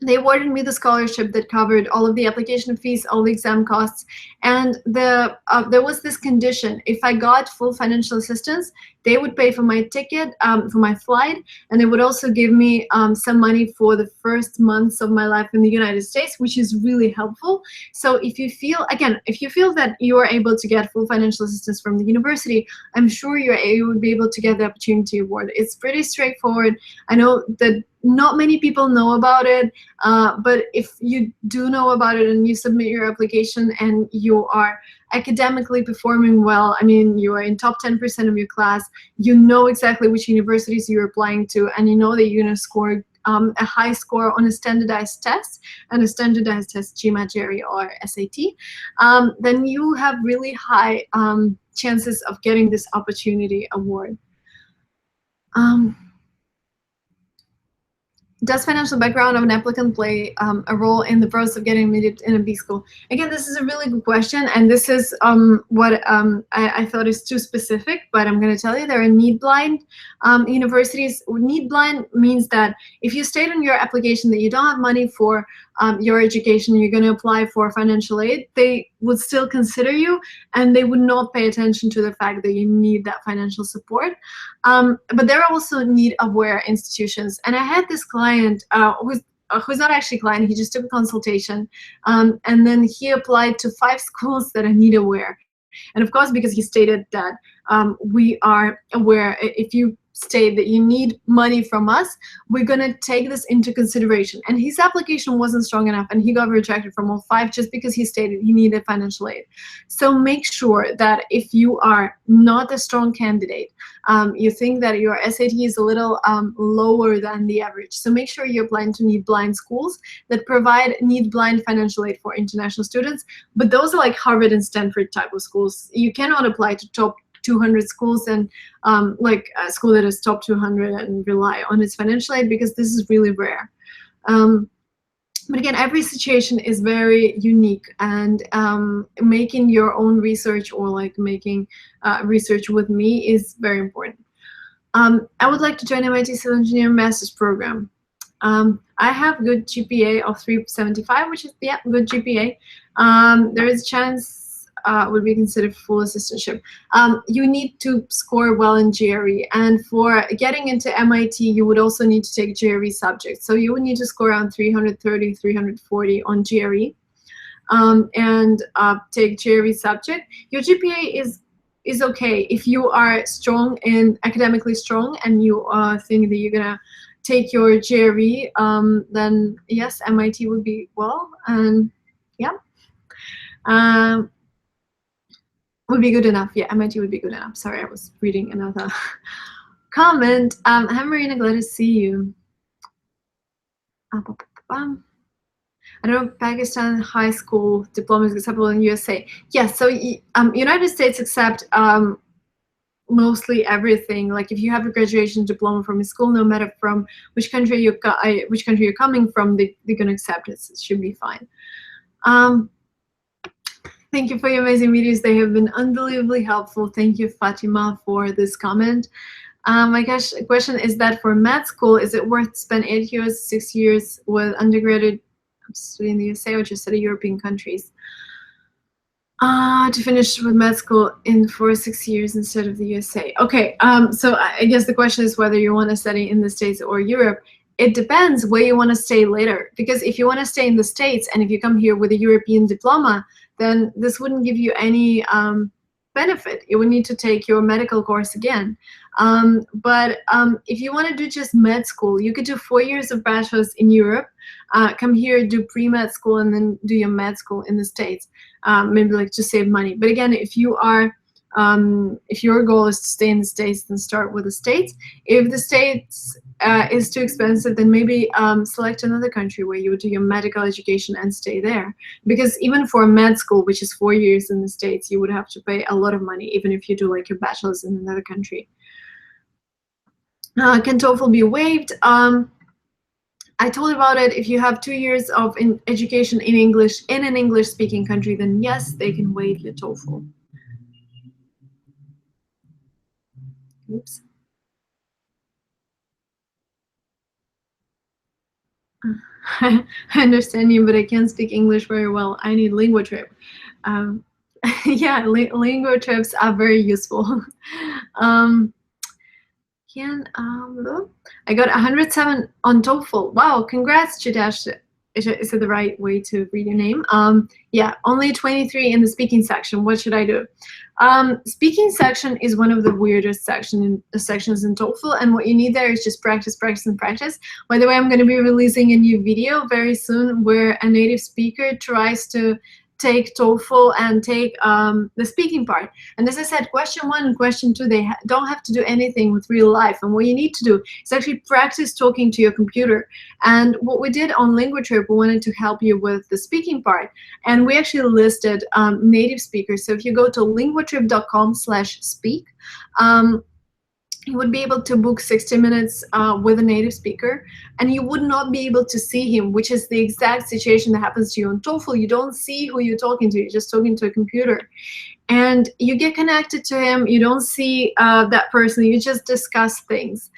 they awarded me the scholarship that covered all of the application fees, all the exam costs, and there was this condition. If I got full financial assistance, they would pay for my ticket, for my flight, and they would also give me some money for the first months of my life in the United States, which is really helpful. So if you feel, again, if you feel that you are able to get full financial assistance from the university, I'm sure you would be able to get the Opportunity Award. It's pretty straightforward. I know that not many people know about it, but if you do know about it and you submit your application and you are academically performing well, I mean, you are in top 10% of your class, you know exactly which universities you're applying to, and you know that you're going to score a high score on a standardized test, and a standardized test, GMAT, GRE, or SAT, then you have really high chances of getting this Opportunity Award. Does financial background of an applicant play a role in the process of getting admitted in a B school? Again, this is a really good question, and this is what I thought is too specific, but I'm going to tell you there are need blind universities. Need blind means that if you state on your application that you don't have money for your education, you're going to apply for financial aid, they would still consider you, and they would not pay attention to the fact that you need that financial support. But there are also need-aware institutions, and I had this client who's not actually a client, he just took a consultation, and then he applied to 5 schools that are need-aware. And of course, because he stated that we are aware, if you state that you need money from us, we're going to take this into consideration. And his application wasn't strong enough, and he got rejected from all 5 just because he stated he needed financial aid. So make sure that if you are not a strong candidate, you think that your SAT is a little lower than the average, so make sure you're applying to need blind schools that provide need blind financial aid for international students. But those are like Harvard and Stanford type of schools. You cannot apply to top 200 schools and like a school that is top 200 and rely on its financial aid, because this is really rare. But again, every situation is very unique, and making your own research or like making research with me is very important. I would like to join MIT Civil Engineering Master's Program. I have good GPA of 375, which is, yeah, good GPA. There is a chance would be considered full assistantship. You need to score well in GRE, and for getting into MIT, you would also need to take GRE subjects. So you would need to score around 330, 340 on GRE, and take GRE subject. Your GPA is okay if you are strong and academically strong, and you think that you're gonna take your GRE. Then yes, MIT would be well, and yeah. Would be good enough. Yeah, MIT would be good enough. Sorry, I was reading another comment. Hi, Marina, glad to see you. I don't know, Pakistan high school diploma is acceptable in USA. Yes, so United States accept mostly everything. Like if you have a graduation diploma from a school, no matter from which country you're coming from, they're gonna accept it. So it should be fine. Thank you for your amazing videos. They have been unbelievably helpful. Thank you, Fatima, for this comment. My question is that for med school, is it worth to spend 8 years, 6 years with undergraduate studying in the USA, or just study European countries? To finish with med school in 4 or 6 years instead of the USA. Okay, so I guess the question is whether you want to study in the States or Europe. It depends where you want to stay later, because if you want to stay in the States and if you come here with a European diploma, then this wouldn't give you any benefit. You would need to take your medical course again. But if you want to do just med school, you could do 4 years of bachelor's in Europe, come here, do pre-med school, and then do your med school in the States, maybe like to save money. But again, if you are if your goal is to stay in the States, then start with the States. If the States is too expensive, then maybe select another country where you would do your medical education and stay there. Because even for med school, which is 4 years in the States, you would have to pay a lot of money, even if you do like your bachelor's in another country. Can TOEFL be waived? I told you about it. If you have 2 years of education in English in an English-speaking country, then yes, they can waive your TOEFL. Oops. I understand you, but I can't speak English very well. I need LinguaTrip. Yeah, LinguaTrips are very useful. I got 107 on TOEFL. Wow, congrats, Chidash. Is it the right way to read your name? Yeah, only 23 in the speaking section. What should I do? Speaking section is one of the weirdest sections in TOEFL, and what you need there is just practice, practice, and practice. By the way, I'm going to be releasing a new video very soon where a native speaker tries to take TOEFL and take the speaking part. And as I said, question 1 and question 2, they don't have to do anything with real life. And what you need to do is actually practice talking to your computer. And what we did on LinguaTrip, we wanted to help you with the speaking part. And we actually listed native speakers. So if you go to linguatrip.com/speak, you would be able to book 60 minutes with a native speaker, and you would not be able to see him, which is the exact situation that happens to you on TOEFL. You don't see who you're talking to, you're just talking to a computer. And you get connected to him, you don't see that person, you just discuss things.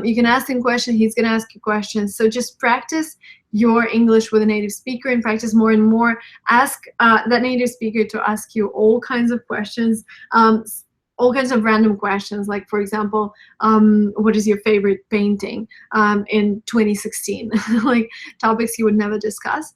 You can ask him questions, he's gonna ask you questions. So just practice your English with a native speaker and practice more and more. Ask that native speaker to ask you all kinds of questions, all kinds of random questions, like, for example, what is your favorite painting in 2016? Like topics you would never discuss.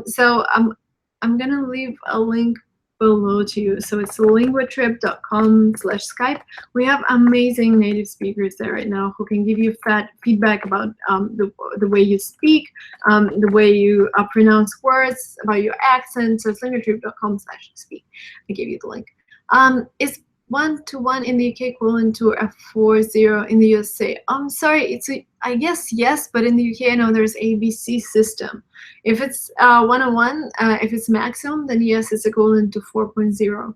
So I'm gonna leave a link below to you. So it's linguatrip.com/Skype. We have amazing native speakers there right now who can give you feedback about the way you speak, the way you pronounce words, about your accent. So it's linguatrip.com/speak. I gave you the link. Is 1-to-1 in the UK equivalent to a 4-0 in the USA? I'm sorry, I guess yes, but in the UK I know there's ABC system. If it's 1-on-1, if it's maximum, then yes, it's equivalent to 4.0.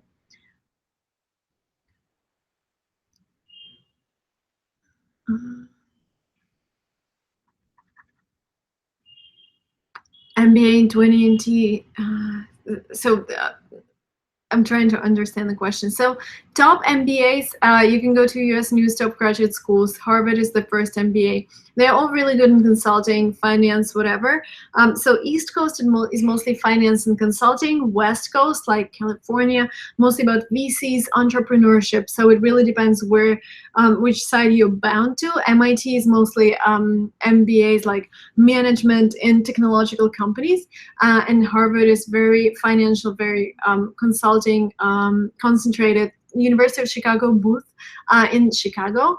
MBA in 2020. I'm trying to understand the question. So top MBAs, you can go to US News top graduate schools. Harvard is the first MBA. They're all really good in consulting, finance, whatever. So East Coast is mostly finance and consulting. West Coast, like California, mostly about VCs, entrepreneurship. So it really depends which side you're bound to. MIT is mostly MBAs like management in technological companies. And Harvard is very financial, very consulting, concentrated. University of Chicago booth in Chicago,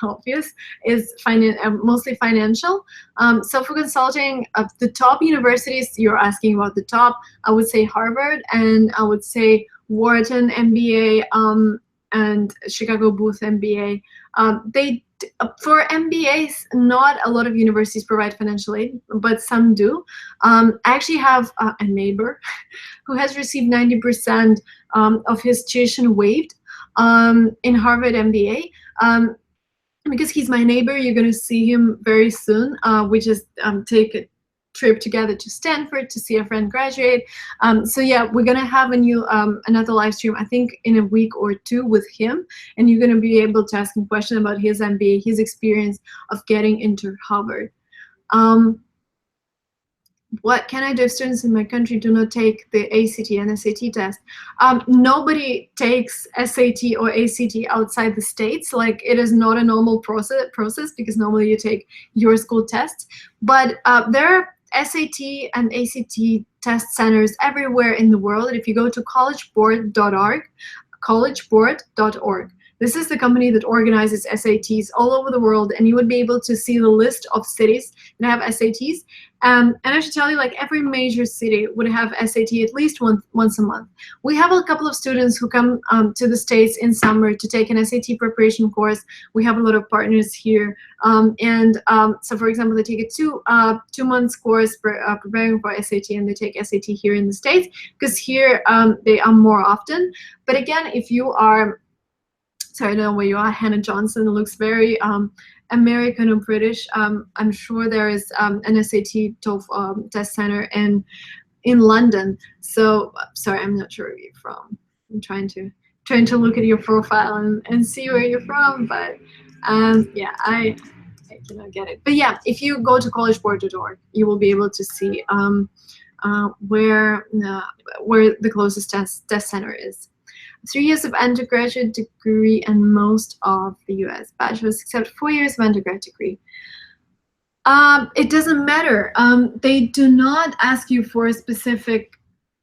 obvious, is mostly financial. So for consulting, the top universities, you're asking about the top, I would say Harvard, and I would say Wharton MBA and Chicago booth MBA. For MBAs, not a lot of universities provide financial aid, but some do. I actually have a neighbor who has received 90% of his tuition waived in Harvard MBA. Because he's my neighbor, you're going to see him very soon. We just take a trip together to Stanford to see a friend graduate. So yeah, we're gonna have another live stream, I think in a week or two, with him, and you're gonna be able to ask him questions about his MBA, his experience of getting into Harvard. What can I do if students in my country do not take the ACT and SAT test? Nobody takes SAT or ACT outside the States. Like, it is not a normal process because normally you take your school tests. But there are SAT and ACT test centers everywhere in the world. And if you go to collegeboard.org, collegeboard.org, this is the company that organizes SATs all over the world, and you would be able to see the list of cities that have SATs. And I should tell you, like, every major city would have SAT at least once a month. We have a couple of students who come to the States in summer to take an SAT preparation course. We have a lot of partners here. So, for example, they take a two-month course preparing for SAT, and they take SAT here in the States, because here they are more often. But again, if you are, sorry, I don't know where you are, Hannah Johnson looks very American or British. I'm sure there is an SAT TOEFL test center in London. So sorry, I'm not sure where you're from. I'm trying to look at your profile and see where you're from, but yeah, I cannot get it. But yeah, if you go to collegeboard.org, you will be able to see where the closest test center is. 3 years of undergraduate degree and most of the US bachelor's, except 4 years of undergrad degree. It doesn't matter. They do not ask you for a specific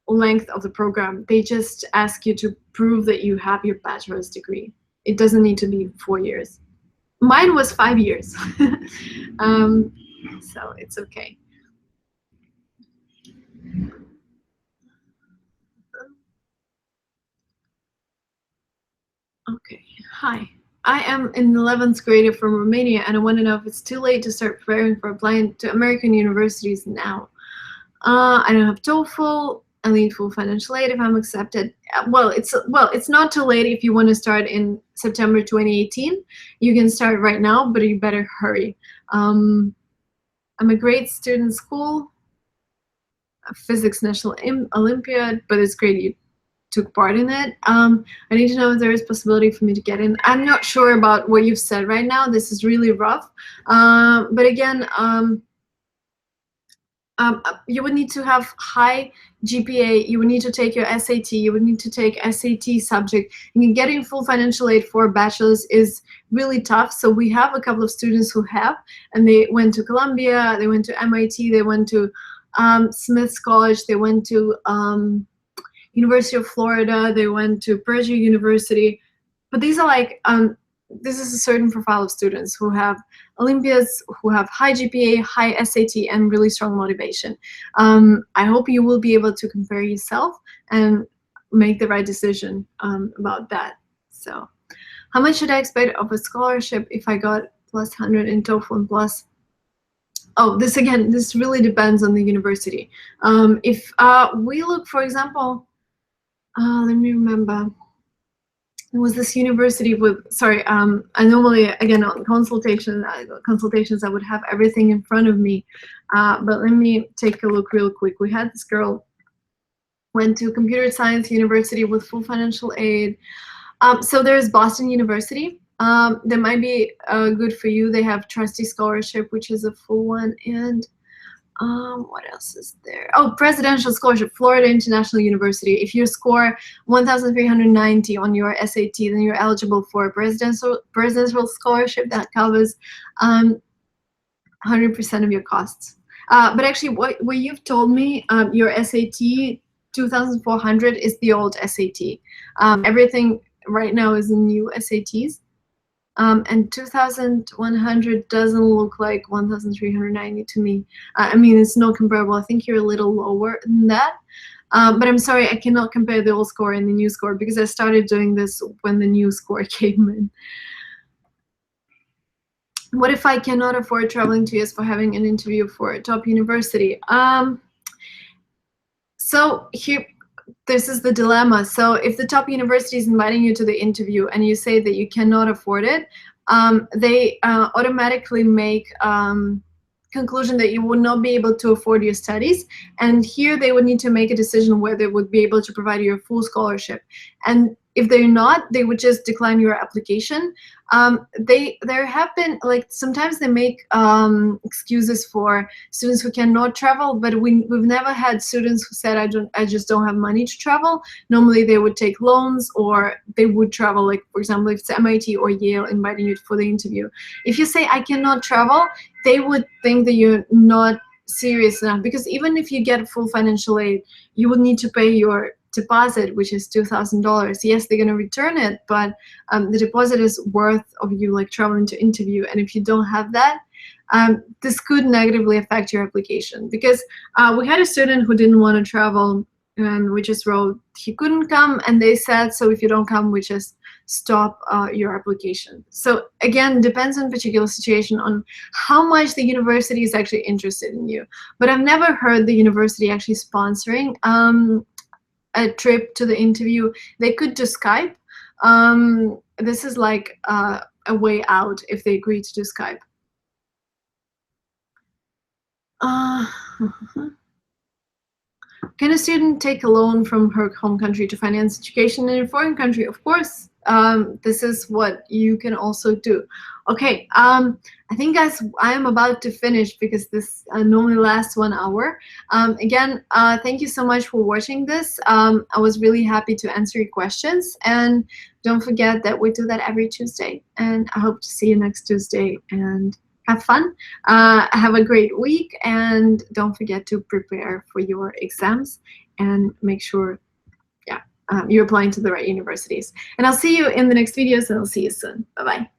length of the program. They just ask you to prove that you have your bachelor's degree. It doesn't need to be 4 years. Mine was 5 years. So it's okay. Okay, hi. I am an 11th grader from Romania, and I want to know if it's too late to start preparing for applying to American universities now. I don't have TOEFL. I need full financial aid if I'm accepted. Well, it's not too late if you want to start in September 2018. You can start right now, but you better hurry. I'm a great student in school, a physics national Olympiad, but it's great you took part in it. I need to know if there is possibility for me to get in. I'm not sure about what you've said right now. This is really rough. But again, you would need to have high GPA, you would need to take your SAT, you would need to take SAT subject, and getting full financial aid for a bachelor's is really tough. So we have a couple of students who have, and they went to Columbia, they went to MIT, they went to Smith's College, they went to University of Florida, they went to Purdue University. But these are like, this is a certain profile of students who have Olympiads, who have high GPA, high SAT, and really strong motivation. I hope you will be able to compare yourself and make the right decision about that. So how much should I expect of a scholarship if I got plus 100 in TOEFL and plus? Oh, this again, this really depends on the university. If we look, for example, let me remember. There was this university with, sorry, I normally, again, on consultations, I would have everything in front of me. But let me take a look real quick. We had this girl, went to computer science university with full financial aid. So there's Boston University. That might be good for you. They have trustee scholarship, which is a full one. And what else is there? Oh, presidential scholarship, Florida International University. If you score 1,390 on your SAT, then you're eligible for a presidential scholarship that covers 100% of your costs. But actually, what you've told me, your SAT 2,400 is the old SAT. Everything right now is in new SATs. And 2,100 doesn't look like 1,390 to me. I mean, it's not comparable. I think you're a little lower than that. But I'm sorry, I cannot compare the old score and the new score because I started doing this when the new score came in. What if I cannot afford traveling to US for having an interview for a top university? So here, this is the dilemma. So if the top university is inviting you to the interview and you say that you cannot afford it, they automatically make conclusion that you would not be able to afford your studies. And here they would need to make a decision whether they would be able to provide you a full scholarship. And if they're not, they would just decline your application. There have been, like, sometimes they make excuses for students who cannot travel, but we've never had students who said, I just don't have money to travel. Normally they would take loans or they would travel, like, for example, if it's MIT or Yale inviting you for the interview. If you say, I cannot travel, they would think that you're not serious enough, because even if you get full financial aid, you would need to pay your deposit, which is $2,000. Yes, they're gonna return it, but the deposit is worth of you like traveling to interview. And if you don't have that, this could negatively affect your application. Because we had a student who didn't want to travel, and we just wrote he couldn't come, and they said, so if you don't come, we just stop your application. So again, depends on particular situation on how much the university is actually interested in you. But I've never heard the university actually sponsoring a trip to the interview. They could do Skype. This is like a way out if they agree to do Skype. Can a student take a loan from her home country to finance education in a foreign country? Of course. This is what you can also do. Okay, I think, guys, I am about to finish because this normally lasts 1 hour. Again, thank you so much for watching this. I was really happy to answer your questions, and don't forget that we do that every Tuesday, and I hope to see you next Tuesday, and have fun. Have a great week, and don't forget to prepare for your exams and make sure you're applying to the right universities. And I'll see you in the next videos, and I'll see you soon. Bye-bye.